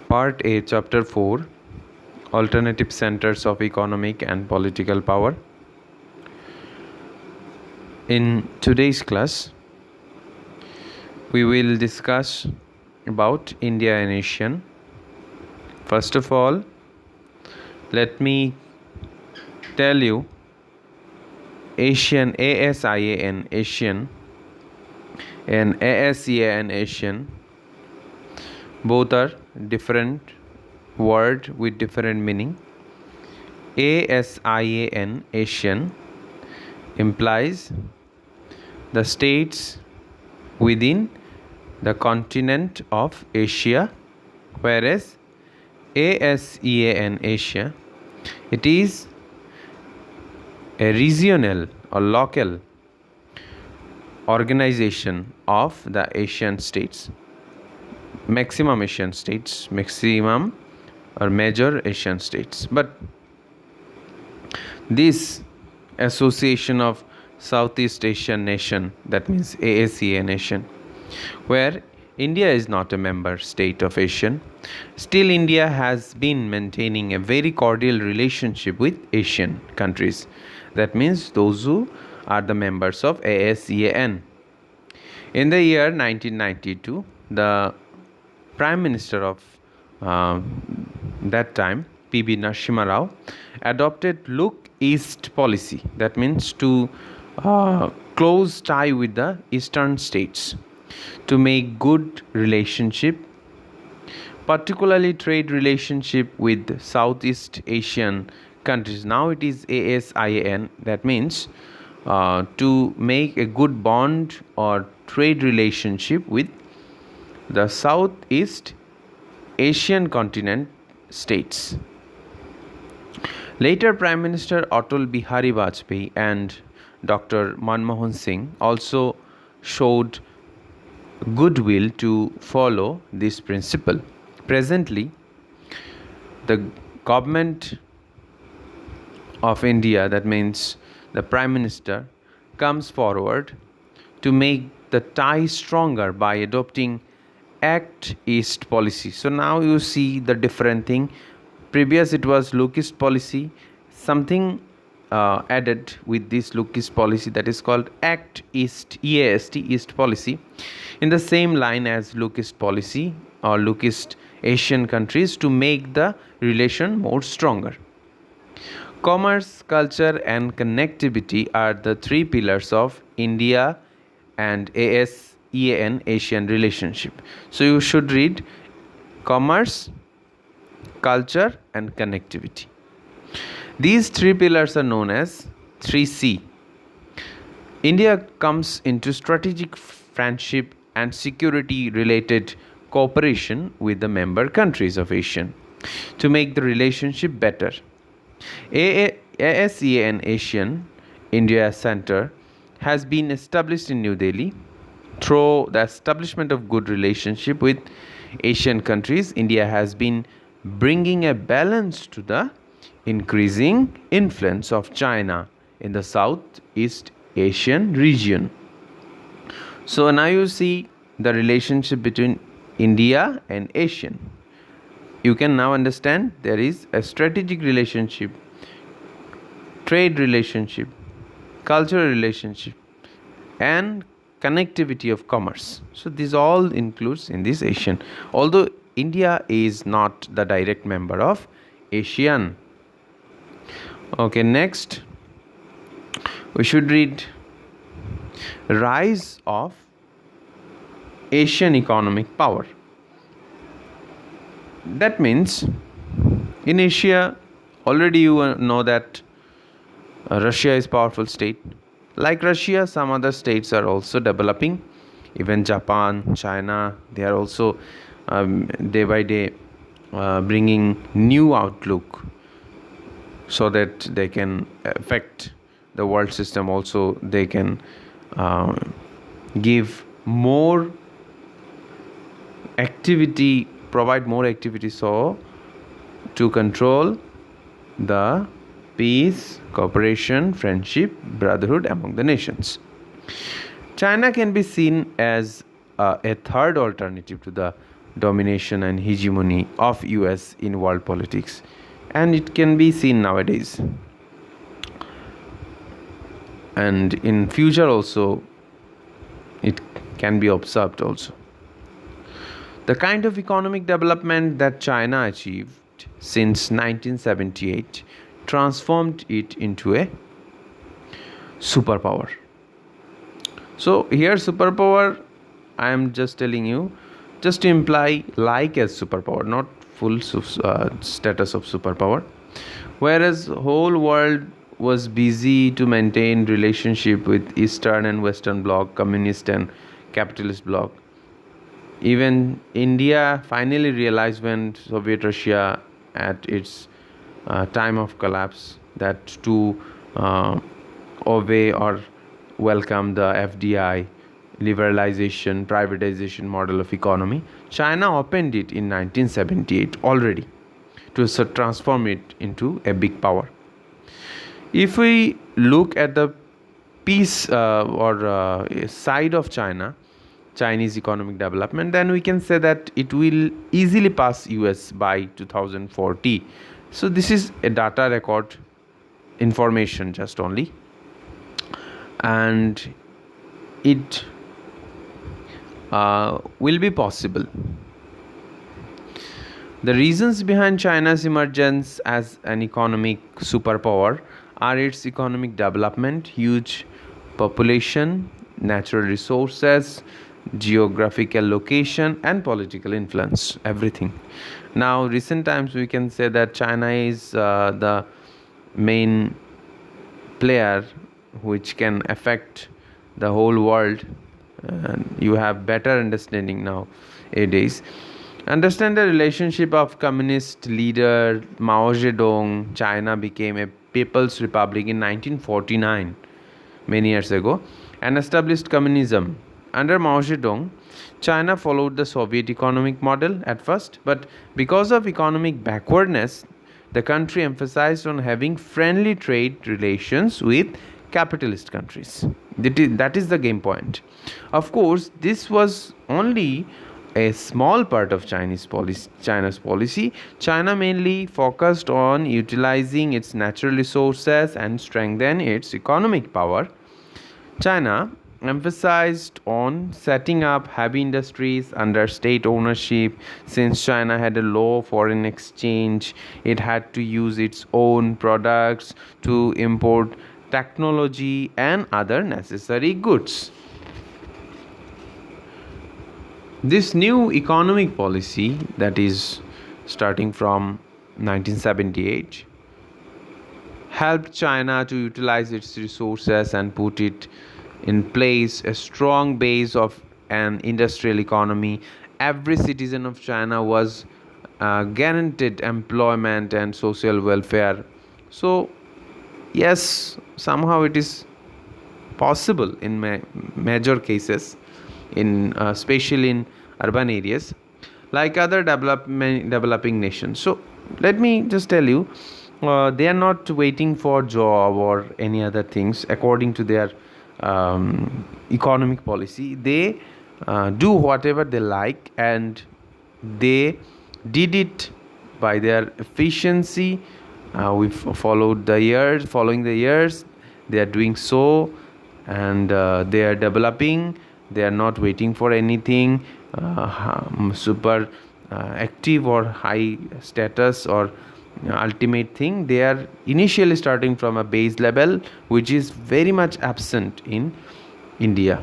Part A, Chapter 4, Alternative Centers of Economic and Political Power. In today's class, we will discuss about India and ASEAN. First of all, let me tell you ASEAN, ASIAN, ASEAN, and ASEAN, ASEAN, both are different word with different meaning. ASIAN, ASEAN, implies the states within the continent of Asia, whereas ASEAN, Asia, it is a regional or local organization of the Asian states, maximum or major Asian states. But this association of Southeast Asian nation, that means ASEAN nation, where India is not a member state of ASEAN, still India has been maintaining a very cordial relationship with Asian countries. That means those who are the members of ASEAN. In the year 1992, the Prime Minister of that time, P.B. Narasimha Rao, adopted Look East policy. That means to close tie with the eastern states, to make good relationship, particularly trade relationship with Southeast Asian countries. Now it is ASEAN. That means to make a good bond or trade relationship with the Southeast Asian continent states. Later, Prime Minister Atal Bihari Vajpayee and Dr. Manmohan Singh also showed goodwill to follow this principle. Presently, the government of India, that means the Prime Minister, comes forward to make the tie stronger by adopting Act East policy. So now you see the different thing. Previous it was Look East policy, something added with this Look East policy, that is called Act East, EAST, East policy, in the same line as Look East policy or Look East Asian countries, to make the relation more stronger. Commerce, culture and connectivity are the three pillars of India and ASEAN Asian relationship. So you should read commerce, culture and connectivity. These three pillars are known as 3C. India comes into strategic friendship and security related cooperation with the member countries of ASEAN to make the relationship better. ASEAN Asian India Center has been established in New Delhi. Through the establishment of good relationship with Asian countries, India has been bringing a balance to the increasing influence of China in the Southeast Asian region. So now you see the relationship between India and ASEAN. You can now understand there is a strategic relationship, trade relationship, cultural relationship and connectivity of commerce. So this all includes in this ASEAN, although India is not the direct member of ASEAN. Okay, next we should read rise of Asian economic power. That means in Asia, already you know that Russia is powerful state. Like Russia, some other states are also developing. Even Japan, China, they are also day by day bringing new outlook so that they can affect the world system. Also, they can give more activity, provide more activity, so to control the peace, cooperation, friendship, brotherhood among the nations. China can be seen as a third alternative to the domination and hegemony of US in world politics, and it can be seen nowadays, and in future also it can be observed also. The kind of economic development that China achieved since 1978 transformed it into a superpower. So here superpower, I am just telling you, just to imply like as superpower, not full status of superpower. Whereas whole world was busy to maintain relationship with Eastern and Western bloc, communist and capitalist bloc. Even India finally realized when Soviet Russia at its time of collapse that to obey or welcome the FDI, liberalization, privatization model of economy, China opened it in 1978 already to transform it into a big power. If we look at the piece side of Chinese economic development, then we can say that it will easily pass US by 2040. So this is a data record information just only, and it will be possible. The reasons behind China's emergence as an economic superpower are its economic development, huge population, natural resources, geographical location, and political influence, everything. Now, recent times we can say that China is the main player which can affect the whole world. You have better understanding nowadays. Understand the relationship of communist leader Mao Zedong. China became a People's Republic in 1949, many years ago, and established communism. Under Mao Zedong, China followed the Soviet economic model at first, but because of economic backwardness, the country emphasized on having friendly trade relations with capitalist countries. That is the game point. Of course, this was only a small part of China's policy. China mainly focused on utilizing its natural resources and strengthen its economic power. China emphasized on setting up heavy industries under state ownership. Since China had a low foreign exchange, it had to use its own products to import technology and other necessary goods. This new economic policy, that is starting from 1978, helped China to utilize its resources and put it in place a strong base of an industrial economy. Every citizen of China was guaranteed employment and social welfare. So yes, somehow it is possible in major cases, in especially in urban areas, like other developing nations. So let me just tell you, they are not waiting for job or any other things according to their economic policy. They do whatever they like, and they did it by their efficiency. Following the years, they are doing so, and they are developing. They are not waiting for anything super active or high status or ultimate thing. They are initially starting from a base level, which is very much absent in India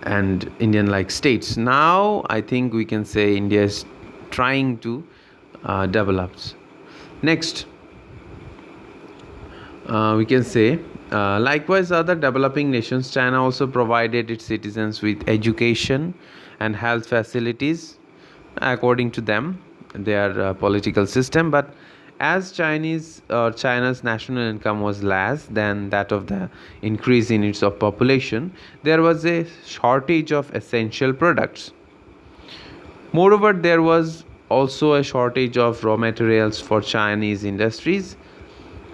and Indian like states. Now I think we can say India is trying to develop. Next, we can say likewise other developing nations, China also provided its citizens with education and health facilities according to them, their political system. But as Chinese China's national income was less than that of the increase in its population, there was a shortage of essential products. Moreover, there was also a shortage of raw materials for Chinese industries.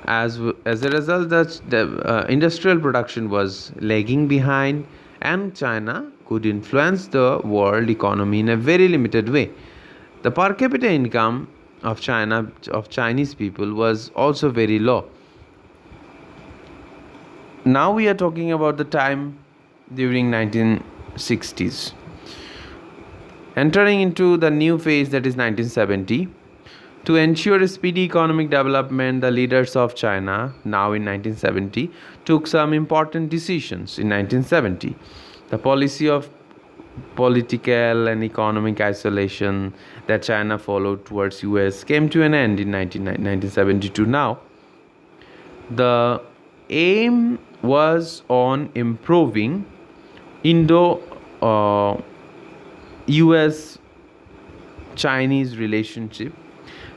As a result, the industrial production was lagging behind, and China could influence the world economy in a very limited way. The per capita income of Chinese people was also very low. Now we are talking about the time during 1960s. Entering into the new phase, that is 1970, to ensure speedy economic development, the leaders of China, now in 1970, took some important decisions in 1970. The policy of political and economic isolation that China followed towards US came to an end in 1972. Now, the aim was on improving Indo US Chinese relationship.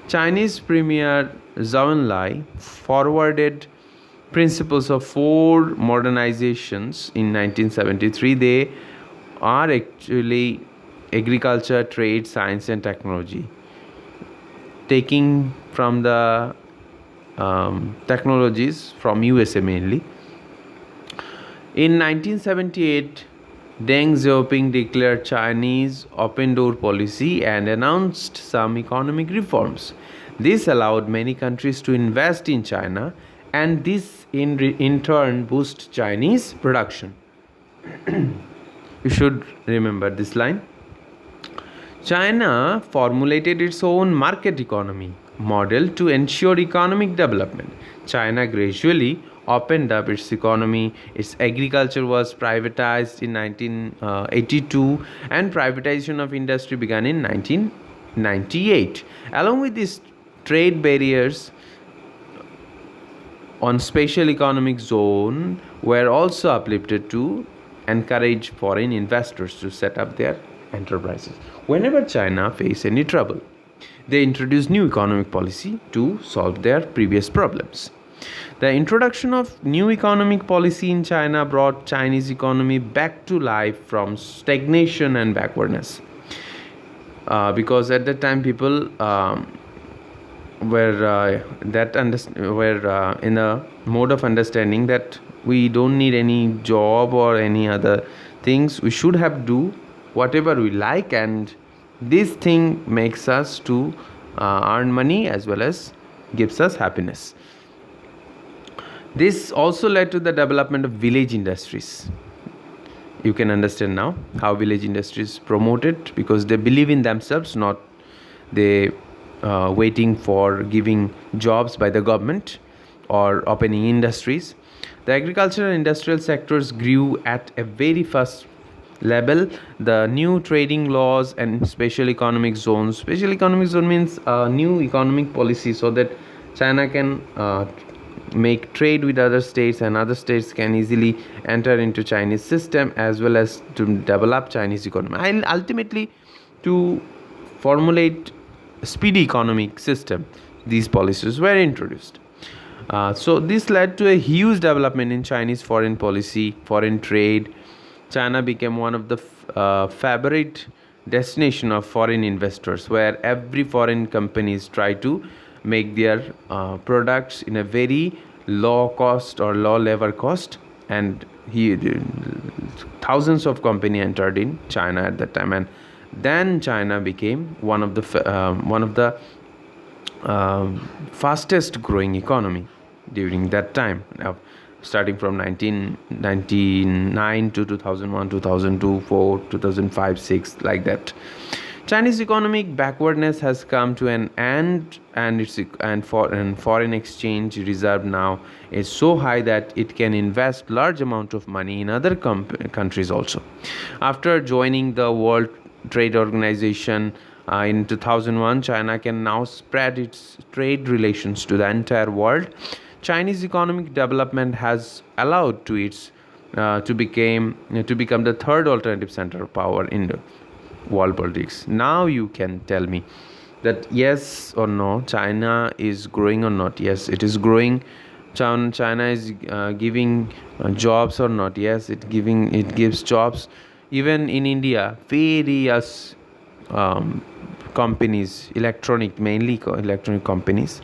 Chinese Premier Zhou Enlai forwarded principles of four modernizations in 1973. They are actually agriculture, trade, science, and technology, taking from the technologies from USA mainly. In 1978, Deng Xiaoping declared Chinese open door policy and announced some economic reforms. This allowed many countries to invest in China, and this in turn boost Chinese production. You should remember this line. China formulated its own market economy model to ensure economic development. China gradually opened up its economy. Its agriculture was privatized in 1982, and privatization of industry began in 1998. Along with these trade barriers on special economic zone were also uplifted to encourage foreign investors to set up their enterprises. Whenever China faced any trouble, they introduced new economic policy to solve their previous problems. The introduction of new economic policy in China brought Chinese economy back to life from stagnation and backwardness. Because at that time people were in a mode of understanding that we don't need any job or any other things. We should have do whatever we like, and this thing makes us to earn money as well as gives us happiness. This also led to the development of village industries. You can understand now how village industries promoted, because they believe in themselves, not they waiting for giving jobs by the government or opening industries. The agricultural and industrial sectors grew at a very fast level. The new trading laws and special economic zones. Special economic zone means new economic policy so that China can make trade with other states, and other states can easily enter into Chinese system, as well as to develop Chinese economy. Ultimately, to formulate speedy economic system, these policies were introduced. So this led to a huge development in Chinese foreign policy, foreign trade. China became one of the favorite destination of foreign investors, where every foreign companies try to make their products in a very low cost or low labor cost, and thousands of companies entered in China at that time, and then China became one of the fastest growing economy during that time. Now, starting from 1999 to 2001, 2002, 4, 2005, 6, like that. Chinese economic backwardness has come to an end, and foreign exchange reserve now is so high that it can invest large amount of money in other countries also. After joining the World Trade Organization in 2001, China can now spread its trade relations to the entire world. Chinese economic development has allowed to its to become the third alternative center of power in the world politics. Now you can tell me that yes or no, China is growing or not. Yes, it is growing. China is giving jobs or not. Yes, it gives jobs. Even in India, various companies, mainly electronic companies,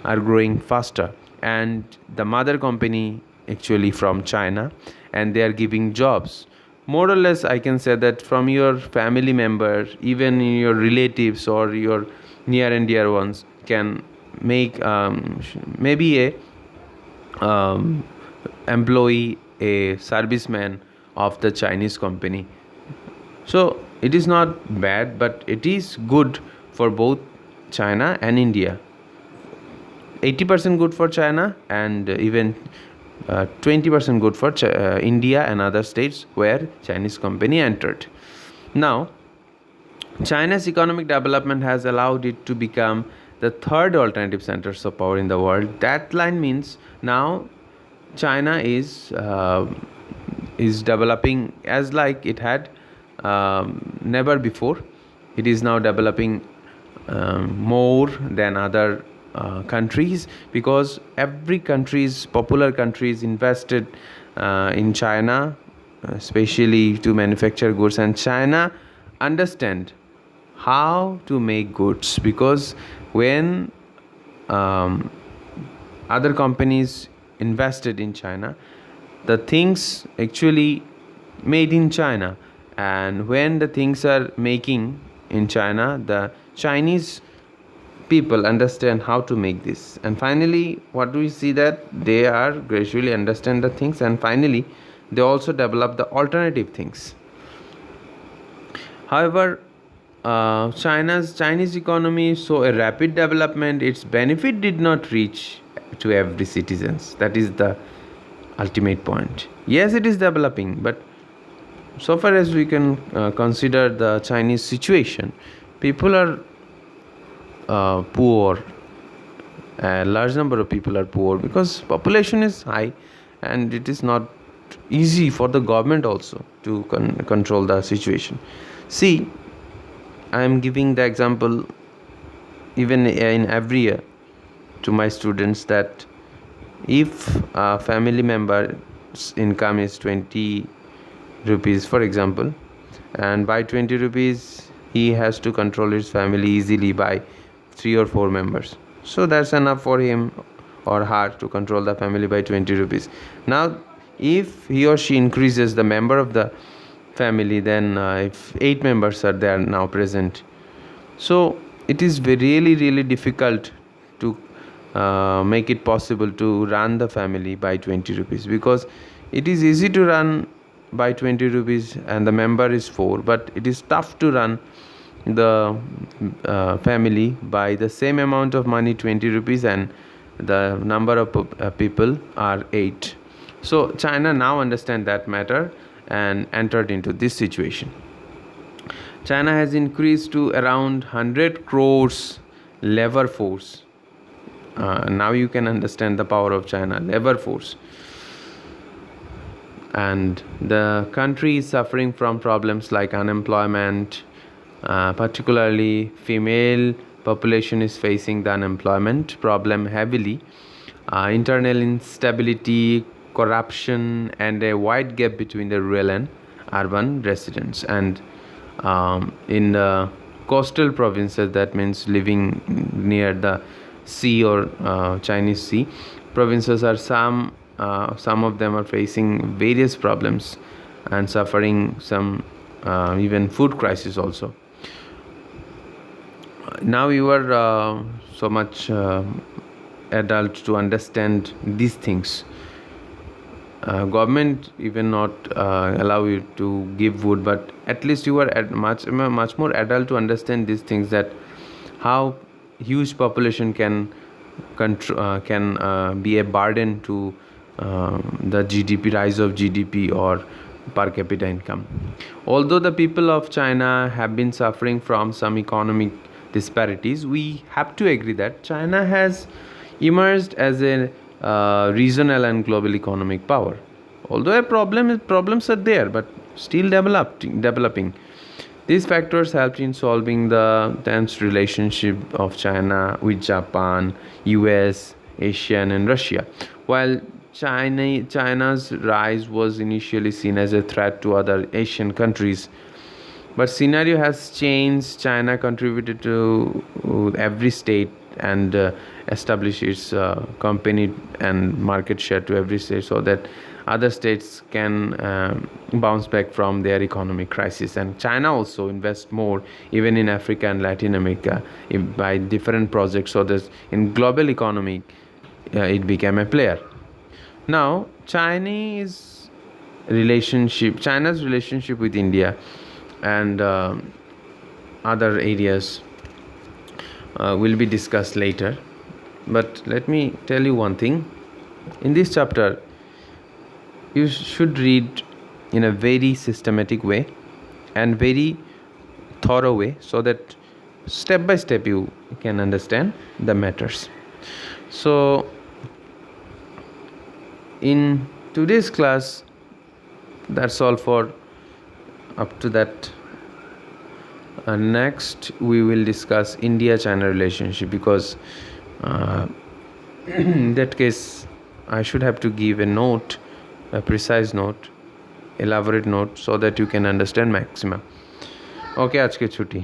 are growing faster, and the mother company actually from China, and they are giving jobs. more or less I can say that from your family member, even your relatives or your near and dear ones can make maybe a um, employee, a serviceman of the Chinese company. So it is not bad, but it is good for both China and India. 80% good for China, and even 20% good for India and other states where Chinese company entered. Now, China's economic development has allowed it to become the third alternative centers of power in the world. That line means now China is developing as like it had never before. It is now developing more than other countries, because every countries, popular countries, invested in China, especially to manufacture goods, and China understand how to make goods, because when um, other companies invested in China, the things actually made in China, and when the things are making in China, the Chinese people understand how to make this, and finally what do we see, that they are gradually understand the things, and finally they also develop the alternative things. However, Chinese economy saw a rapid development. Its benefit did not reach to every citizens. That is the ultimate point. Yes, it is developing, but so far as we can consider the Chinese situation, people are poor. A large number of people are poor because population is high, and it is not easy for the government also to control the situation. See, I am giving the example even in every year to my students, that if a family member's income is 20 rupees, for example, and by 20 rupees he has to control his family easily by 3 or 4 members, so that's enough for him or her to control the family by 20 rupees. Now if he or she increases the member of the family, then if 8 members are there now present, so it is really difficult to make it possible to run the family by 20 rupees, because it is easy to run by 20 rupees and the member is 4, but it is tough to run the family by the same amount of money, 20 rupees, and the number of people are 8. So China now understand that matter and entered into this situation. China has increased to around 100 crores labor force. Now you can understand the power of China, labor force. And the country is suffering from problems like unemployment, particularly female population is facing the unemployment problem heavily, internal instability, corruption, and a wide gap between the rural and urban residents. And in the coastal provinces, that means living near the sea or Chinese Sea provinces, are some of them are facing various problems and suffering some even food crisis also. Now you are so much adult to understand these things. Government even not allow you to give wood, but at least you are much more adult to understand these things, that how huge population can be a burden to the GDP, rise of GDP or per capita income. Although the people of China have been suffering from some economic disparities, we have to agree that China has emerged as a regional and global economic power. Although problems are there, but still developing. These factors helped in solving the tense relationship of China with Japan, US, Asian, and Russia. While China's rise was initially seen as a threat to other Asian countries, but scenario has changed. China contributed to every state and established its company and market share to every state, so that other states can bounce back from their economic crisis. And China also invests more even in Africa and Latin America by different projects, so that in global economy it became a player. Now China's relationship with India and other areas will be discussed later. But let me tell you one thing. In this chapter, you should read in a very systematic way and very thorough way, so that step by step you can understand the matters. So in today's class, that's all for up to that. Next we will discuss India-China relationship, because in that case I should have to give a precise note, elaborate note, so that you can understand maximum. Okay, আজকে ছুটি.